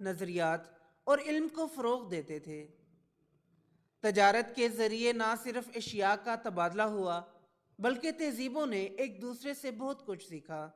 نظریات اور علم کو فروغ دیتے تھے۔ تجارت کے ذریعے نہ صرف اشیاء کا تبادلہ ہوا بلکہ تہذیبوں نے ایک دوسرے سے بہت کچھ سیکھا۔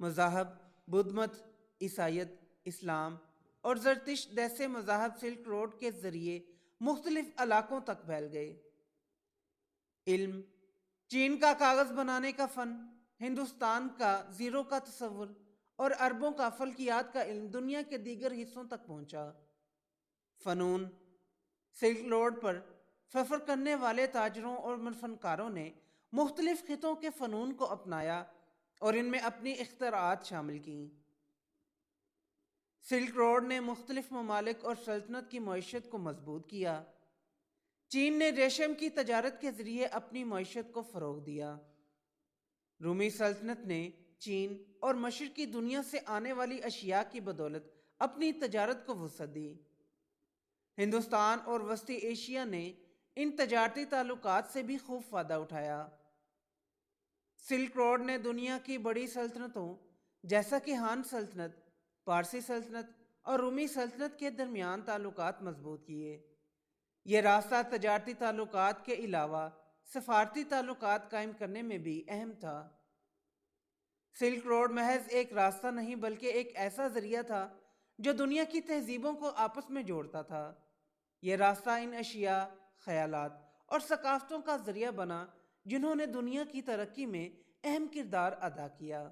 مذاہب، بدھ مت، عیسائیت، اسلام اور زرتشت جیسے مذاہب سلک روڈ کے ذریعے مختلف علاقوں تک پھیل گئے۔ علم، چین کا کاغذ بنانے کا فن، ہندوستان کا زیرو کا تصور اور عربوں کا فلکیات کا علم دنیا کے دیگر حصوں تک پہنچا۔ فنون، سلک روڈ پر سفر کرنے والے تاجروں اور فنکاروں نے مختلف خطوں کے فنون کو اپنایا اور ان میں اپنی اختراعات شامل کیں۔ سلک روڈ نے مختلف ممالک اور سلطنت کی معیشت کو مضبوط کیا۔ چین نے ریشم کی تجارت کے ذریعے اپنی معیشت کو فروغ دیا۔ رومی سلطنت نے چین اور مشرقی دنیا سے آنے والی اشیاء کی بدولت اپنی تجارت کو وسعت دی۔ ہندوستان اور وسطی ایشیا نے ان تجارتی تعلقات سے بھی خوب فائدہ اٹھایا۔ سلک روڈ نے دنیا کی بڑی سلطنتوں جیسا کہ ہان سلطنت، پارسی سلطنت اور رومی سلطنت کے درمیان تعلقات مضبوط کیے۔ یہ راستہ تجارتی تعلقات کے علاوہ سفارتی تعلقات قائم کرنے میں بھی اہم تھا۔ سلک روڈ محض ایک راستہ نہیں بلکہ ایک ایسا ذریعہ تھا جو دنیا کی تہذیبوں کو آپس میں جوڑتا تھا۔ یہ راستہ ان اشیاء، خیالات اور ثقافتوں کا ذریعہ بنا جنہوں نے دنیا کی ترقی میں اہم کردار ادا کیا۔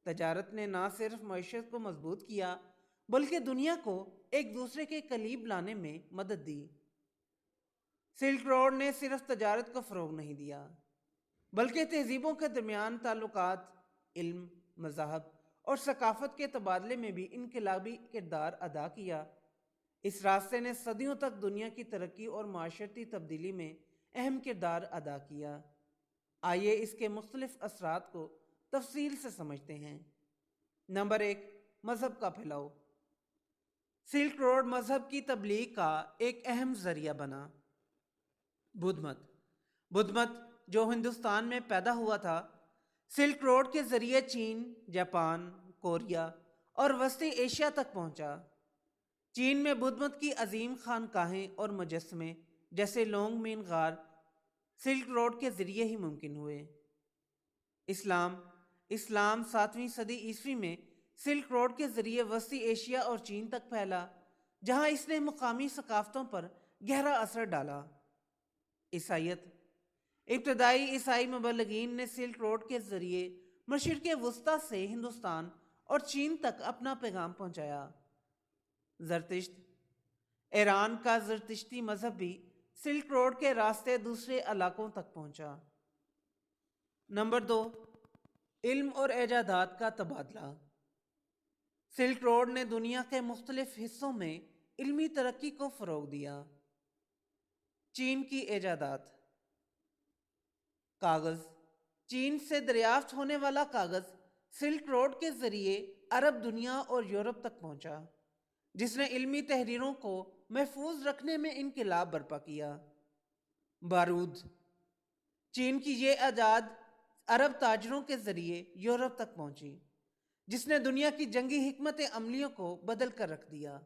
تجارت نے نہ صرف معیشت کو مضبوط کیا بلکہ دنیا کو ایک دوسرے کے قریب لانے میں مدد دی۔ سلک روڈ نے صرف تجارت کو فروغ نہیں دیا بلکہ تہذیبوں کے درمیان تعلقات، علم، مذاہب اور ثقافت کے تبادلے میں بھی انقلابی کردار ادا کیا۔ اس راستے نے صدیوں تک دنیا کی ترقی اور معاشرتی تبدیلی میں اہم کردار ادا کیا۔ آئیے اس کے مختلف اثرات کو تفصیل سے سمجھتے ہیں۔ نمبر 1، مذہب کا پھیلاؤ۔ سلک روڈ مذہب کی تبلیغ کا ایک اہم ذریعہ بنا۔ بدھ مت جو ہندوستان میں پیدا ہوا تھا، سلک روڈ کے ذریعے چین، جاپان، کوریا اور وسطی ایشیا تک پہنچا۔ چین میں بدھ مت کی عظیم خانقاہیں اور مجسمے جیسے لونگ مین غار سلک روڈ کے ذریعے ہی ممکن ہوئے۔ اسلام 7ویں صدی عیسوی میں سلک روڈ کے ذریعے وسطی ایشیا اور چین تک پھیلا، جہاں اس نے مقامی ثقافتوں پر گہرا اثر ڈالا۔ عیسائیت، ابتدائی عیسائی مبلغین نے سلک روڈ کے ذریعے مشرق وسطیٰ سے ہندوستان اور چین تک اپنا پیغام پہنچایا۔ زرتشت، ایران کا زرتشتی مذہب بھی سلک روڈ کے راستے دوسرے علاقوں تک پہنچا۔ نمبر 2، علم اور ایجادات کا تبادلہ۔ سلک روڈ نے دنیا کے مختلف حصوں میں علمی ترقی کو فروغ دیا۔ چین کی ایجادات۔ کاغذ، چین سے دریافت ہونے والا کاغذ سلک روڈ کے ذریعے عرب دنیا اور یورپ تک پہنچا، جس نے علمی تحریروں کو محفوظ رکھنے میں انقلاب برپا کیا۔ بارود، چین کی یہ ایجاد عرب تاجروں کے ذریعے یورپ تک پہنچی، جس نے دنیا کی جنگی حکمت عملیوں کو بدل کر رکھ دیا۔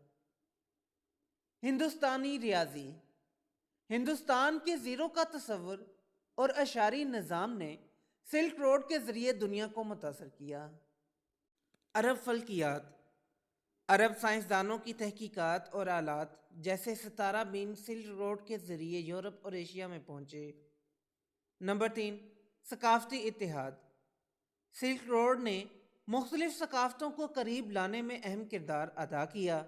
ہندوستانی ریاضی، ہندوستان کے زیرو کا تصور اور اشاری نظام نے سلک روڈ کے ذریعے دنیا کو متاثر کیا۔ عرب فلکیات، عرب سائنسدانوں کی تحقیقات اور آلات جیسے ستارہ بین سلک روڈ کے ذریعے یورپ اور ایشیا میں پہنچے۔ نمبر 3، ثقافتی اتحاد۔ سلک روڈ نے مختلف ثقافتوں کو قریب لانے میں اہم کردار ادا کیا۔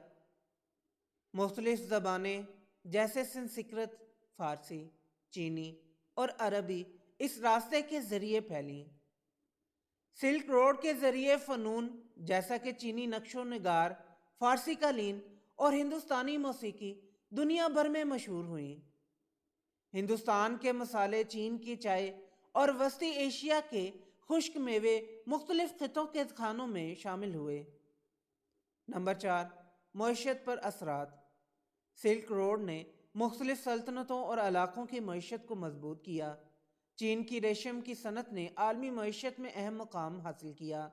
مختلف زبانیں جیسے سنسکرت، فارسی، چینی اور عربی اس راستے کے ذریعے پھیلیں۔ سلک روڈ کے ذریعے فنون جیسا کہ چینی نقش و نگار، فارسی قالین اور ہندوستانی موسیقی دنیا بھر میں مشہور ہوئیں۔ ہندوستان کے مسالے، چین کی چائے اور وسطی ایشیا کے خشک میوے مختلف خطوں کے کھانوں میں شامل ہوئے۔ نمبر 4، معیشت پر اثرات۔ سلک روڈ نے مختلف سلطنتوں اور علاقوں کی معیشت کو مضبوط کیا۔ چین کی ریشم کی صنعت نے عالمی معیشت میں اہم مقام حاصل کیا۔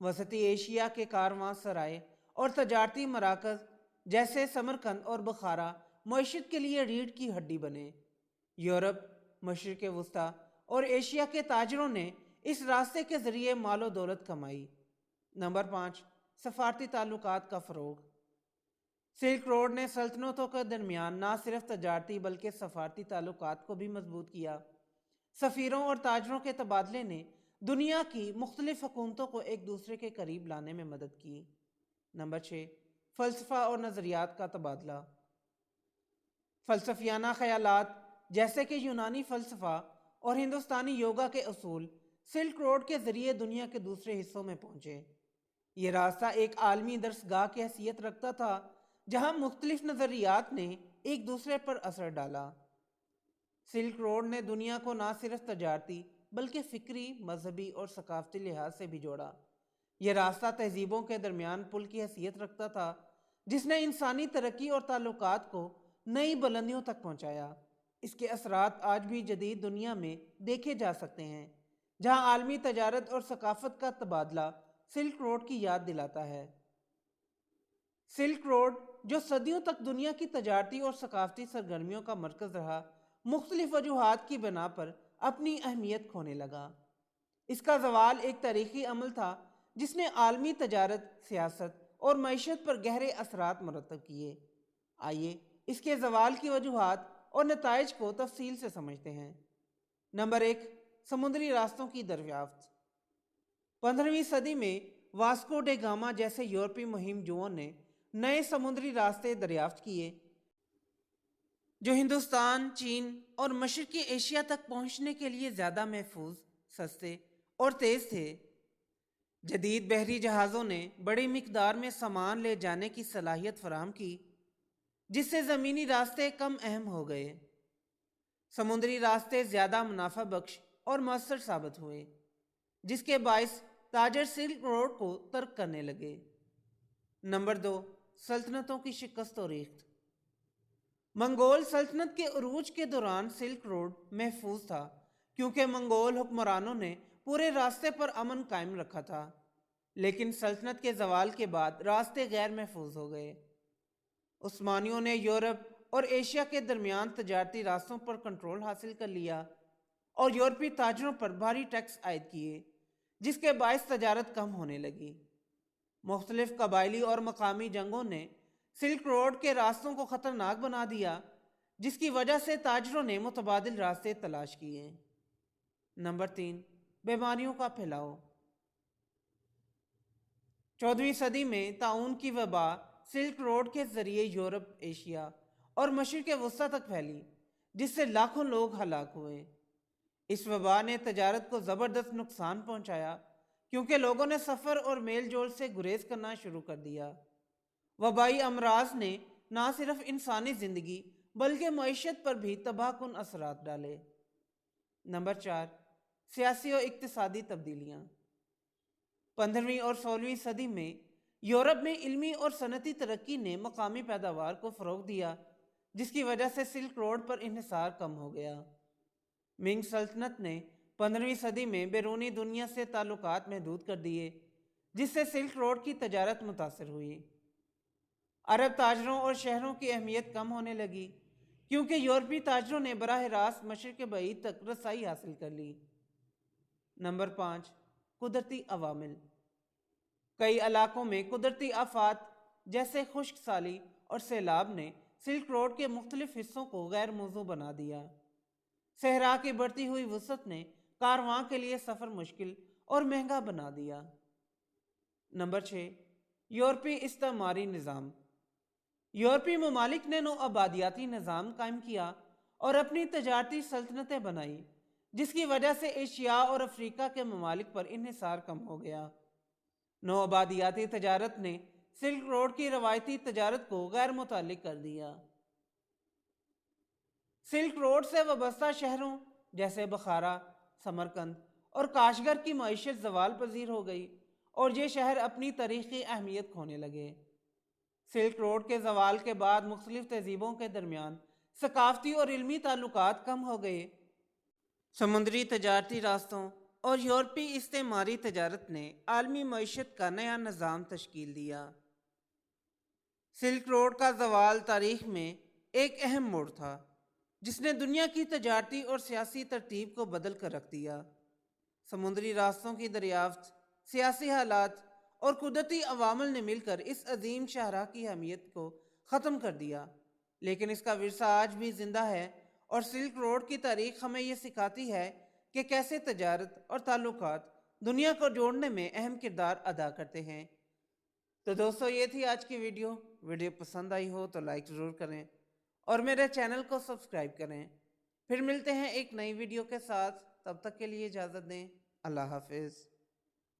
وسطی ایشیا کے کارواں سرائے اور تجارتی مراکز جیسے سمرقند اور بخارا معیشت کے لیے ریڑھ کی ہڈی بنے۔ یورپ، مشرق وسطیٰ اور ایشیا کے تاجروں نے اس راستے کے ذریعے مال و دولت کمائی۔ نمبر 5، سفارتی تعلقات کا فروغ۔ سلک روڈ نے سلطنتوں کے درمیان نہ صرف تجارتی بلکہ سفارتی تعلقات کو بھی مضبوط کیا۔ سفیروں اور تاجروں کے تبادلے نے دنیا کی مختلف حکومتوں کو ایک دوسرے کے قریب لانے میں مدد کی۔ نمبر 6، فلسفہ اور نظریات کا تبادلہ۔ فلسفیانہ خیالات جیسے کہ یونانی فلسفہ اور ہندوستانی یوگا کے اصول سلک روڈ کے ذریعے دنیا کے دوسرے حصوں میں پہنچے۔ یہ راستہ ایک عالمی درسگاہ کی حیثیت رکھتا تھا جہاں مختلف نظریات نے ایک دوسرے پر اثر ڈالا۔ سلک روڈ نے دنیا کو نہ صرف تجارتی بلکہ فکری، مذہبی اور ثقافتی لحاظ سے بھی جوڑا۔ یہ راستہ تہذیبوں کے درمیان پل کی حیثیت رکھتا تھا جس نے انسانی ترقی اور تعلقات کو نئی بلندیوں تک پہنچایا۔ اس کے اثرات آج بھی جدید دنیا میں دیکھے جا سکتے ہیں جہاں عالمی تجارت اور ثقافت کا تبادلہ سلک روڈ کی یاد دلاتا ہے۔ سلک روڈ جو صدیوں تک دنیا کی تجارتی اور ثقافتی سرگرمیوں کا مرکز رہا، مختلف وجوہات کی بنا پر اپنی اہمیت کھونے لگا۔ اس کا زوال ایک تاریخی عمل تھا جس نے عالمی تجارت، سیاست اور معیشت پر گہرے اثرات مرتب کیے۔ آئیے اس کے زوال کی وجوہات اور نتائج کو تفصیل سے سمجھتے ہیں۔ نمبر 1، سمندری راستوں کی دریافت۔ 15ویں صدی میں واسکو ڈے گاما جیسے یورپی مہم جوؤں نے نئے سمندری راستے دریافت کیے جو ہندوستان، چین اور مشرقی ایشیا تک پہنچنے کے لیے زیادہ محفوظ، سستے اور تیز تھے۔ جدید بحری جہازوں نے بڑی مقدار میں سامان لے جانے کی صلاحیت فراہم کی جس سے زمینی راستے کم اہم ہو گئے۔ سمندری راستے زیادہ منافع بخش اور مؤثر ثابت ہوئے جس کے باعث تاجر سلک روڈ کو ترک کرنے لگے۔ نمبر 2، سلطنتوں کی شکست و ریخت۔ منگول سلطنت کے عروج کے دوران سلک روڈ محفوظ تھا کیونکہ منگول حکمرانوں نے پورے راستے پر امن قائم رکھا تھا، لیکن سلطنت کے زوال کے بعد راستے غیر محفوظ ہو گئے۔ عثمانیوں نے یورپ اور ایشیا کے درمیان تجارتی راستوں پر کنٹرول حاصل کر لیا اور یورپی تاجروں پر بھاری ٹیکس عائد کیے جس کے باعث تجارت کم ہونے لگی۔ مختلف قبائلی اور مقامی جنگوں نے سلک روڈ کے راستوں کو خطرناک بنا دیا جس کی وجہ سے تاجروں نے متبادل راستے تلاش کیے۔ نمبر 3، بیماریوں کا پھیلاؤ۔ 14ویں صدی میں طاعون کی وبا سلک روڈ کے ذریعے یورپ، ایشیا اور مشرق وسطیٰ تک پھیلی جس سے لاکھوں لوگ ہلاک ہوئے۔ اس وبا نے تجارت کو زبردست نقصان پہنچایا کیونکہ لوگوں نے سفر اور میل جول سے گریز کرنا شروع کر دیا۔ وبائی امراض نے نہ صرف انسانی زندگی بلکہ معیشت پر بھی تباہ کن اثرات ڈالے۔ نمبر 4، سیاسی و اقتصادی تبدیلیاں۔ 15ویں اور 16ویں صدی میں یورپ میں علمی اور صنعتی ترقی نے مقامی پیداوار کو فروغ دیا جس کی وجہ سے سلک روڈ پر انحصار کم ہو گیا۔ منگ سلطنت نے 15ویں صدی میں بیرونی دنیا سے تعلقات محدود کر دیے جس سے سلک روڈ کی تجارت متاثر ہوئی۔ عرب تاجروں اور شہروں کی اہمیت کم ہونے لگی کیونکہ یورپی تاجروں نے براہ راست مشرق بعید تک رسائی حاصل کر لی۔ نمبر 5، قدرتی عوامل۔ کئی علاقوں میں قدرتی آفات جیسے خشک سالی اور سیلاب نے سلک روڈ کے مختلف حصوں کو غیر موزوں بنا دیا۔ صحرا کی بڑھتی ہوئی وسعت نے کارواں کے لیے سفر مشکل اور مہنگا بنا دیا۔ نمبر 6، یورپی استعماری نظام۔ یورپی ممالک نے نو آبادیاتی نظام قائم کیا اور اپنی تجارتی سلطنتیں بنائی جس کی وجہ سے ایشیا اور افریقہ کے ممالک پر انحصار کم ہو گیا۔ نو آبادیاتی تجارت نے سلک روڈ کی روایتی تجارت کو غیر متعلق کر دیا۔ سلک روڈ سے وابستہ شہروں جیسے بخارا، سمرقند اور کاشغر کی معیشت زوال پذیر ہو گئی اور یہ شہر اپنی تاریخی اہمیت کھونے لگے۔ سلک روڈ کے زوال کے بعد مختلف تہذیبوں کے درمیان ثقافتی اور علمی تعلقات کم ہو گئے۔ سمندری تجارتی راستوں اور یورپی استعماری تجارت نے عالمی معیشت کا نیا نظام تشکیل دیا۔ سلک روڈ کا زوال تاریخ میں ایک اہم موڑ تھا جس نے دنیا کی تجارتی اور سیاسی ترتیب کو بدل کر رکھ دیا۔ سمندری راستوں کی دریافت، سیاسی حالات اور قدرتی عوامل نے مل کر اس عظیم شاہراہ کی اہمیت کو ختم کر دیا، لیکن اس کا ورثہ آج بھی زندہ ہے اور سلک روڈ کی تاریخ ہمیں یہ سکھاتی ہے کہ کیسے تجارت اور تعلقات دنیا کو جوڑنے میں اہم کردار ادا کرتے ہیں۔ تو دوستو، یہ تھی آج کی ویڈیو پسند آئی ہو تو لائک ضرور کریں اور میرے چینل کو سبسکرائب کریں۔ پھر ملتے ہیں ایک نئی ویڈیو کے ساتھ، تب تک کے لیے اجازت دیں۔ اللہ حافظ۔